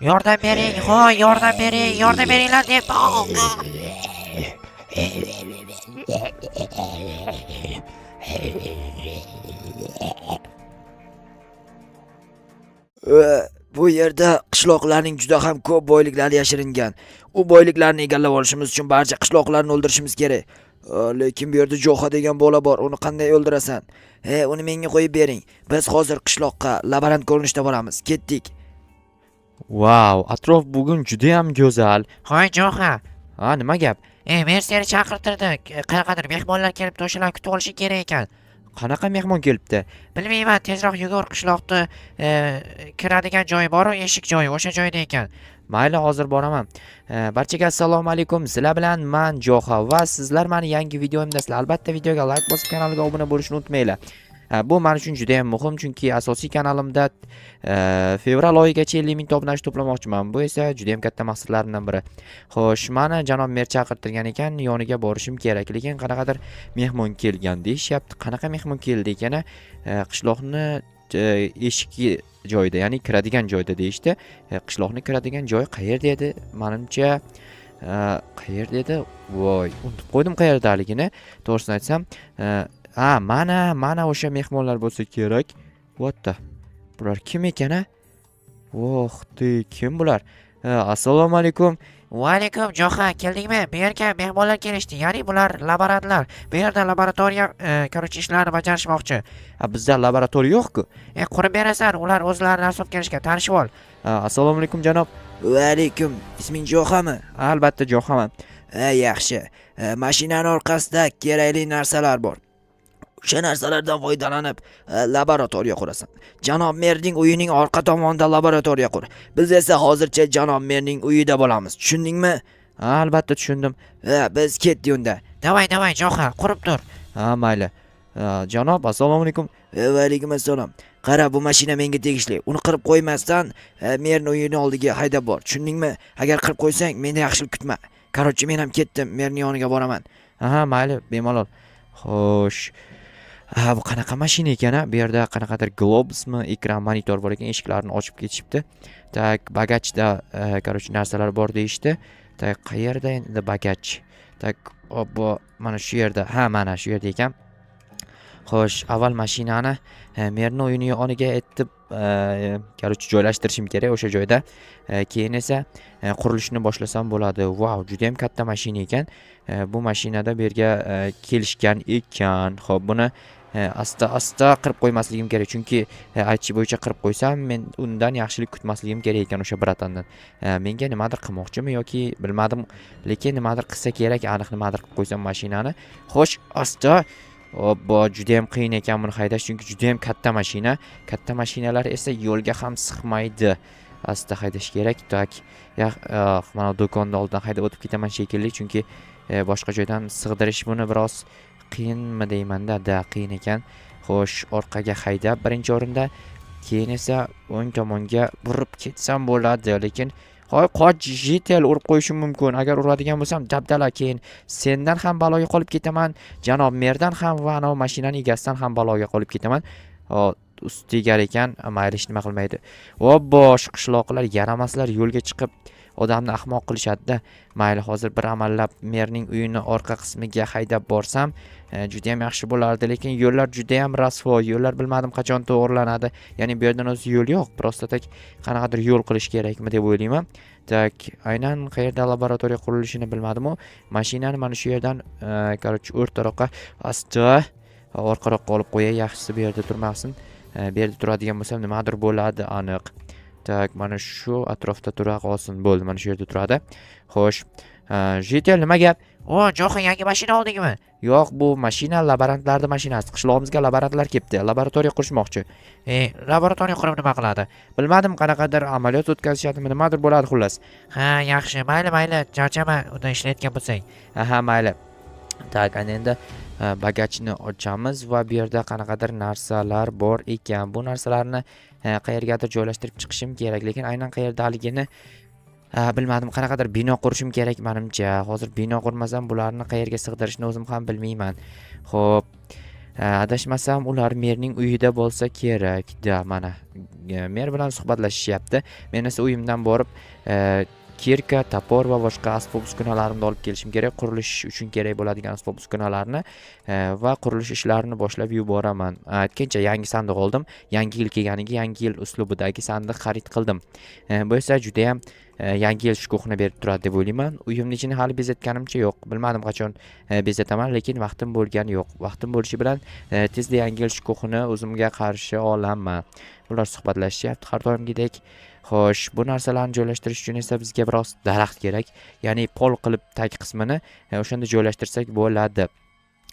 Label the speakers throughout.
Speaker 1: Yordam bering, hoy, yordam bering, yordam beringlar deb.
Speaker 2: Bu yerda qishloqlarning juda ham ko'p boyliklari yashiringan. U boyliklarni egallab olishimiz uchun barcha qishloqlarni o'ldirishimiz kerak. Lekin bu yerda Jo'xa degan bola bor. Uni qanday o'ldirasan? Uni menga qo'yib bering. Biz hozir qishloqqa laborant ko'rinishda boramiz. Ketdik.
Speaker 3: Wow, atrof bugun juda ham go'zal.
Speaker 1: Hoy Jo'xa,
Speaker 3: Nima gap?
Speaker 1: men seni chaqirtirdi. Qanaqadir mehmonlar kelib o'shalarni kutib olishi kerak ekan.
Speaker 3: Qanaqa mehmon kelibdi?
Speaker 1: Bilmayman, tezroq yugur, qishloqda kiradigan joyi bor-ku, eshik joyi, o'sha joyda ekan.
Speaker 3: Mayli, hozir boraman. Barchaga assalomu alaykum. Sizlar bilan men Jo'xa va sizlar meni yangi videomdasizlar. Albatta videoga like bosib kanalga obuna bo'lishni unutmanglar. Bu men uchun juda ham muhim, chunki asosiy kanalimda fevral oyigacha 50 ming obunachi to'plamoqchiman. Bu esa juda ham katta maqsadlarimdan biri. Xo'sh, meni janob mer chaqirtirgan ekan, yoniga borishim kerak, lekin qanaqadir mehmon kelgan deyishyapti. Qanaqa mehmon keldi ekan? Qishloqni eshikki joyda, ya'ni kiradigan joyda deyishdi. Qishloqni kiradigan joy qayerda edi? Menimcha qayerda edi? Voy, unutib qo'ydim qayerdaligini. To'g'risini aytsam, mana o'sha mehmonlar bo'lsa kerak. What the? Bular kim ekan? Kim bular? Assalomu alaykum.
Speaker 1: Va alaykum, Jo'xa, keldingmi? Bu yerga mehmonlar kelishdi. Ya'ni bular laborantlar. Bu yerda laboratoriya ishlarini bajarishmoqchi.
Speaker 3: Bizda laboratoriya yo'q-ku.
Speaker 1: Qurib berasan, ular o'zlari narsa olib kelishgan. Tanishib ol.
Speaker 3: Assalomu alaykum janob.
Speaker 2: Va alaykum. Isming Jo'xami?
Speaker 3: Albatta Jo'xaman.
Speaker 2: Yaxshi. Mashinani orqasida kerakli narsalar bor. O'sha narsalardan foydalanib laboratoriya qurasan. Janob merning uyining orqa tomonida laboratoriya qur. Biz esa hozircha janob merning uyida bo'lamiz. Tushundingmi?
Speaker 3: Albatta tushundim.
Speaker 2: Biz ketdik unda.
Speaker 1: Davay, Jo'xa, qurib tur.
Speaker 3: Mayli. Janob, assalomu alaykum.
Speaker 2: Va alaykum assalom. Qara, bu mashina menga tegishli. Uni qirib qo'ymasdan merning uyining oldiga haydab bor. Tushundingmi? Agar qirib qo'ysang, meni yaxshilik kutma. Qarochi, men ham ketdim. Merning yoniga boraman.
Speaker 3: Mayli, bemalol. Xo'sh. Bu qanaqa mashina ekan? Bu yerda qanaqadir globusmi, ekran, monitor bor ekan, eshiklarni ochib ketishibdi. Tak, bagajda narsalar bor deyishdi. Tak, qayerda endi bagaj? Tak, bu mana shu yerda. Mana shu yerda ekan. Xo'sh, avval mashinani merning uyini yoniga etib, joylashtirishim kerak o'sha joyda. Keyin esa qurilishni boshlasam bo'ladi. Wow, juda ham katta mashina ekan. Bu mashinada bu yerga kelishgan ekan. Xo'p, buni asta qirib qo'ymasligim kerak, chunki aytish bo'yicha qirib qo'ysam, men undan yaxshilik kutmasligim kerak ekan o'sha bratandan. Menga nimadir qilmoqchimi yoki bilmadim, lekin nimadir qilsa kerak, aniq nimadir qilib qo'ysam mashinani. Xo'sh, asta. Juda ham qiyin ekan buni haydash, chunki juda ham katta mashina. Katta mashinalar esa yo'lga ham siqmaydi. Asta haydash kerak. Tak, mana do'konni oldidan haydab o'tib ketaman shekilli, chunki boshqa joydan sig'dirish buni biroz qiyinmi deymanda, qiyin ekan. Xo'sh, orqaga haydab birinchi o'rinda, keyin esa o'ng tomonga burib ketsam bo'ladi, lekin qoch, jitel urib qo'yishim mumkin. Agar uradigan bo'lsam, dabdala, keyin sendan ham baloga qolib ketaman, janob merdan ham va ana mashinani egasidan ham baloga qolib ketaman. Ustigar ekan, mayli, hech nima qilmaydi. Bosh qishloqlar yaramaslar yo'lga chiqib odamni ahmoq qilishadi-da. Mayli, hozir bir amallab merning uyini orqa qismiga haydab borsam, juda ham yaxshi bo'lardi, lekin yo'llar juda ham rasvo. Yo'llar bilmadim qachon to'g'rilanadi. Ya'ni bu yerdan o'zi yo'l yo'q, prosta tak qanaqadir yo'l qilish kerakmi deb o'ylayman. Tak, aynan qayerda laboratoriya qurilishini bilmadim-u. Mashinani mana shu yerdan, o'rtaroqqa asta orqaroqqa olib qo'yay, yaxshisi bu yerda turmasin. Bu yerda turadigan bo'lsam, nimadir bo'ladi aniq. Tak, mana shu atrofda tura qolsin. Bo'ldi, mana shu yerda turadi. Xo'sh, jitel, nima gap?
Speaker 1: Jo'xa, yangi mashina oldingmi?
Speaker 3: Yo'q, bu mashina laborantlarning mashinasi. Qishlog'imizga laborantlar kelibdi. Laboratoriya qurishmoqchi.
Speaker 1: Laboratoriya qurib nima qiladi?
Speaker 3: Bilmadim, qanaqadir amaliyot o'tkazishadimi, nimadir bo'ladi xullas.
Speaker 1: Yaxshi, mayli, charchama, unda ishlayotgan bo'lsang.
Speaker 3: Mayli. Tak, endi bagajni ochamiz va bu yerda qanaqadir narsalar bor ekan. Bu narsalarni qayergadir joylashtirib chiqishim kerak, lekin aynan qayerdaligini bilmadim. Qanaqadir bino qurishim kerak menimcha. Hozir bino qurmasam bularni qayerga sig'dirishni o'zim ham bilmayman. Xo'p, Adashmasam ular merning uyida bo'lsa kerak-da, mana. Mer bilan suhbatlashishyapti. Men esa uyimdan borib kirka, topor va boshqa asbob uskunalarimni olib kelishim kerak. Qurilish uchun kerak bo'ladigan asbob uskunalarni va qurilish ishlarini boshlab yuboraman. Aytgancha yangi sandiq oldim. Yangi yil kelganiga yangi yil uslubidagi sandiq xarid qildim. Bu esa juda ham yangi yil shukuhini berib turadi deb o'ylayman. Uyimni ichini hali bezatganimcha yo'q. Bilmadim qachon bezataman, lekin vaqtim bo'lgani yo'q. Vaqtim bo'lishi bilan tezda yangi yil shukuhini o'zimga qarshi olaman. Ular suhbatlashyapti har doimgidek. Xo'sh, bu narsalarni joylashtirish uchun esa bizga biroz daraxt kerak. Ya'ni pol qilib tag qismini o'shanda joylashtirsak bo'ladi.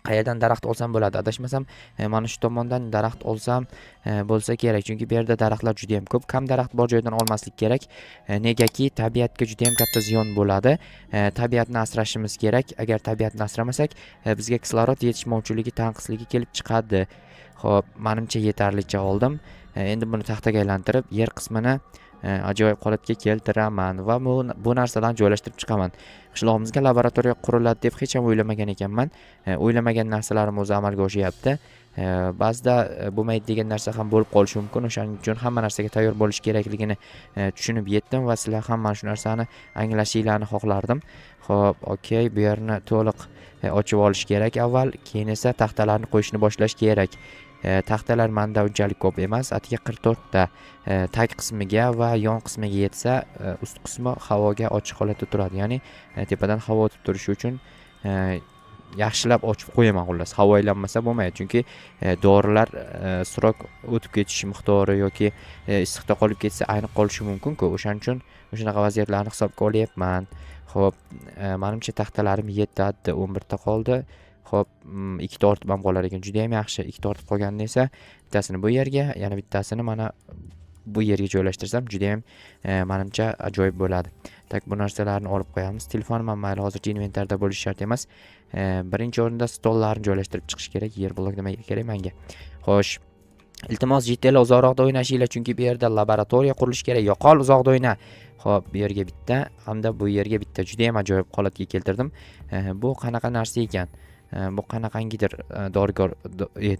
Speaker 3: Qayerdan daraxt olsam bo'ladi? Adashmasam, mana shu tomondan daraxt olsam bo'lsa kerak. Chunki bu yerda daraxtlar juda ham ko'p. Kam daraxt bor joydan olmaslik kerak. Negaki tabiatga juda ham katta ziyon bo'ladi. Tabiatni asrashimiz kerak. Agar tabiatni asramasak, bizga kislorod yetishmovchiligi, tanqisligi kelib chiqadi. Xo'p, menimcha yetarlicha oldim. Endi buni taxtaga aylantirib, yer qismini ajoyib holatga keltiraman va bu narsalarni joylashtirib chiqaman. Qishlog'imizga laboratoriya quriladi deb hech ham o'ylamagan ekanman. O'ylamagan narsalarim o'zi amalga oshyapti. Ba'zida bo'lmaydi degan narsa ham bo'lib qolishi mumkin. O'shaning uchun hamma narsaga tayyor bo'lish kerakligini tushunib yetdim va sizlar ham mana shu narsani anglashinglarni xohlardim. Xo'p, okey, bu yerni to'liq ochib olish kerak avval, keyin esa taxtalarni qo'yishni boshlash kerak. Taxtalar menda unchalik ko'p emas, atiga 44 ta tag qismiga va yon qismiga yetsa, ust qismi havoga ochiq holatda turadi. Ya'ni tepadan havo o'tib turishi uchun yaxshilab ochib qo'yaman xullas. Havo aylanmasa bo'lmaydi, chunki dorilar srok o'tib ketish miqdori yoki issiqda qolib ketsa aynib qolishi mumkin-ku. O'shaning uchun o'shanaqa vaziyatlarni hisobga olyapman. Xo'p, menimcha taxtalarim yetadi, 11 ta qoldi. Xo'p, 2 ta ortib ham qolar ekan. Juda ham yaxshi. 2 ta ortib qolganini esa bittasini bu yerga, yana bittasini mana bu yerga joylashtirsam juda ham menimcha ajoyib bo'ladi. Tak, bu narsalarni olib qo'yamiz. Telefonim ham mayli, hozircha inventarda bo'lishi shart emas. Birinchi o'rinda stollarni joylashtirib chiqish kerak. Yer blok nimaga kerak menga? Xo'sh, iltimos JTL uzoqroqda o'ynashinglar, chunki bu yerda laboratoriya qurilishi kerak. Yo'qol, uzoqda o'yna. Xo'p, bu yerga bitta, hamda bu yerga bitta. Juda ham ajoyib holatga keltirdim. Bu qanaqa narsa ekan? Bu qanaqangidir dorivor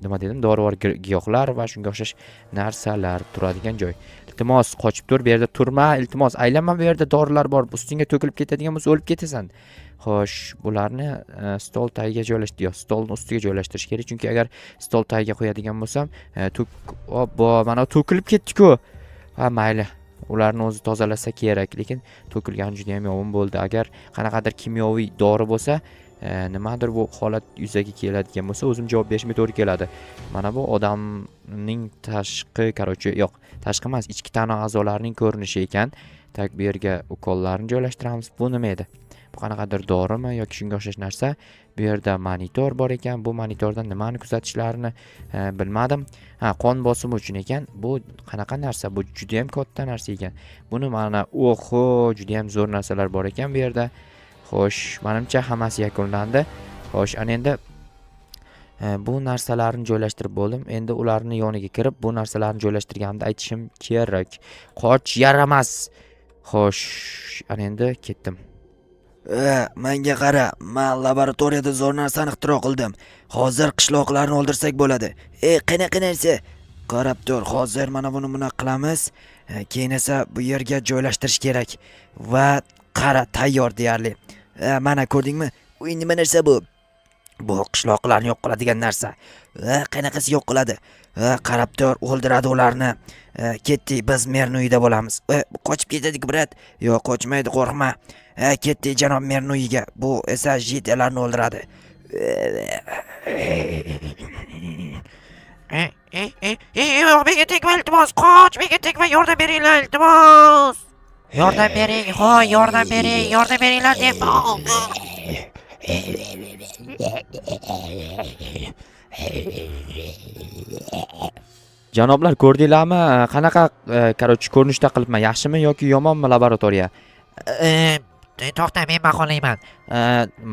Speaker 3: nima dedim, dorivor giyohlar va shunga o'xshash narsalar turadigan joy. Iltimos, qochib tur, bu yerda turma, iltimos, aylanma, bu yerda dorilar bor. Ustingga to'kilib ketadigan bo'lsa o'lib ketasan. Xo'sh, bularni stol tagiga joylashtir, stolning ustiga joylashtirish kerak, chunki agar stol tagiga qo'yadigan bo'lsam, mana to'kilib ketdi-ku. Ha, mayli. Ularni o'zi tozalasa kerak, lekin to'kilgani juda ham yomon bo'ldi. Agar qanaqadir kimyoviy dori bo'lsa, nimadir bu holat yuzaga keladigan bo'lsa, o'zim javob berishim to'g'ri keladi. Mana bu odamning tashqi, yo'q, tashqi emas, ichki tana a'zolarining ko'rinishi ekan. Tak, bu yerga ukollarni joylashtiramiz. Bu nima edi? Bu qanaqadir dorimi yoki shunga o'xshash narsa? Bu yerda monitor bor ekan. Bu monitordan nimani kuzatishlarini bilmadim. Ha, qon bosimi uchun ekan. Bu qanaqa narsa? Bu juda ham katta narsa ekan. Buni mana juda ham zo'r narsalar bor ekan bu yerda. Xo'sh, menimcha hammasi yakunlandi. Xo'sh, ana endi bu narsalarni joylashtirib bo'ldim. Endi ularni yoniga kirib, bu narsalarni joylashtirganimda aytishim kerak. Qoch, yaramas. Xo'sh, ana endi ketdim.
Speaker 2: Menga qara, men laboratoriyada zo'r narsani ixtiro qildim. Hozir qishloqlarni o'ldirsak bo'ladi. Qanaqa narsa? Qarab tur, hozir mana buni qilamiz. Keyin esa bu yerga joylashtirish kerak va qara, tayyor deyarli. Mana ko'rdingmi? U nima narsa bu? Bu qishloqlarni yo'q qiladigan narsa. Qanaqasi yo'q qiladi? Qarab tur, o'ldiradi ularni. Ketdik, biz merning uyida bo'lamiz. Qochib ketadi, brat. Yo'q, qochmaydi, qo'rqma. Ketdik janob merning uyiga. Bu esa JTlarni o'ldiradi.
Speaker 1: Menga tegma, iltimos, qoch, menga tegma, yordam beringlar, iltimos. Yordam bering, yordam beringlar deb.
Speaker 3: Janoblar, ko'rdinglarmi? Qanaqa ko'rinishda qilibman? Yaxshimi yoki yomonmi laboratoriya?
Speaker 1: To'xta, men baholayman.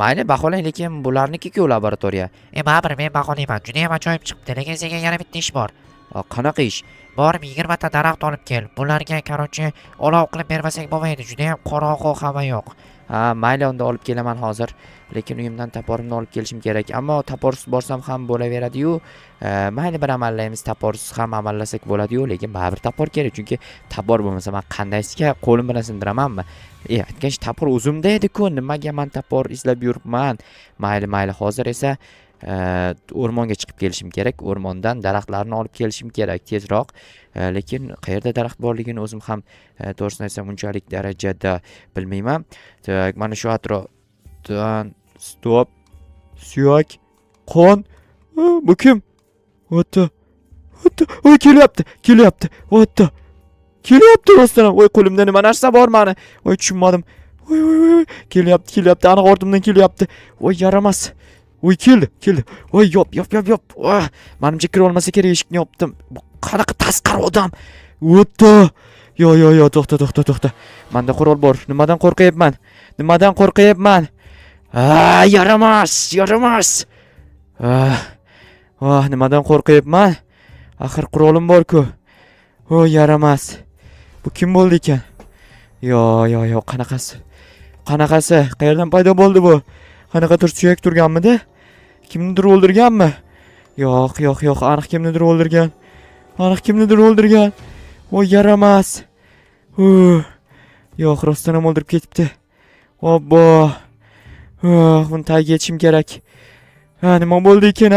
Speaker 3: Mayli, baholang, lekin bularniki-ku laboratoriya.
Speaker 1: Baribir men baholayman. Juda ham ajoyib chiqibdi, lekin senga yana bitta ish bor.
Speaker 3: Qanaqa ish?
Speaker 1: Borib 20 ta daraxt olib kel. Bularga, короче, olov qilib bermasak bo'lmaydi. Juda ham qorong'u, havo yo'q.
Speaker 3: Ha, mayli, unda olib kelaman hozir. Lekin uyimdan toporimni olib kelishim kerak. Ammo toporsiz borsam ham bo'laveradi-yu. Mayli, bir amallaymiz, toporsiz ham amallasak bo'ladi-yu, lekin baribir topor kerak, chunki topor bo'lmasa men qandaysiga qo'lim bilan sindiramanmi? Aytgancha topor o'zimda edi-ku, nimaga men topor izlab yuribman? Mayli, hozir esa o'rmonga chiqib kelishim kerak. O'rmondan daraxtlarni olib kelishim kerak tezroq. Lekin qayerda daraxt borligini o'zim ham to'g'risini aytsam unchalik darajada bilmayman. Tak, mana shu atrofdan stop, suyak, qon. Bu kim? O'tda. Voy, kelyapti. O'tda. Kelyapti rostdan. Voy, qo'limda nima narsa bor meni? Voy, tushunmadim. Voy, kelyapti. Aniq ortimdan kelyapti. Voy, yaramas. Voy, keldi. Voy, yop. Menimcha kira olmasa kerak, eshikni yopdim. Bu qanaqa tasqar odam? O'tda. Yo, to'xta. Menda qurol bor. Nimadan qo'rqyapman? Yaramas. Nimadan qo'rqyapman? Axir qurolim bor-ku. Yaramas. Bu kim bo'ldi ekan? Yo, qanaqasi? Qayerdan paydo bo'ldi bu? Qanaqadir suyak turganmidi? Kimnidir o'ldirganmi? Yo'q, aniq kimnidir o'ldirgan. Voy, yaramas. Yo'q, rostdan ham o'ldirib ketibdi. Obbo. Buni tagiga yetishim kerak. Nima bo'ldi ekan,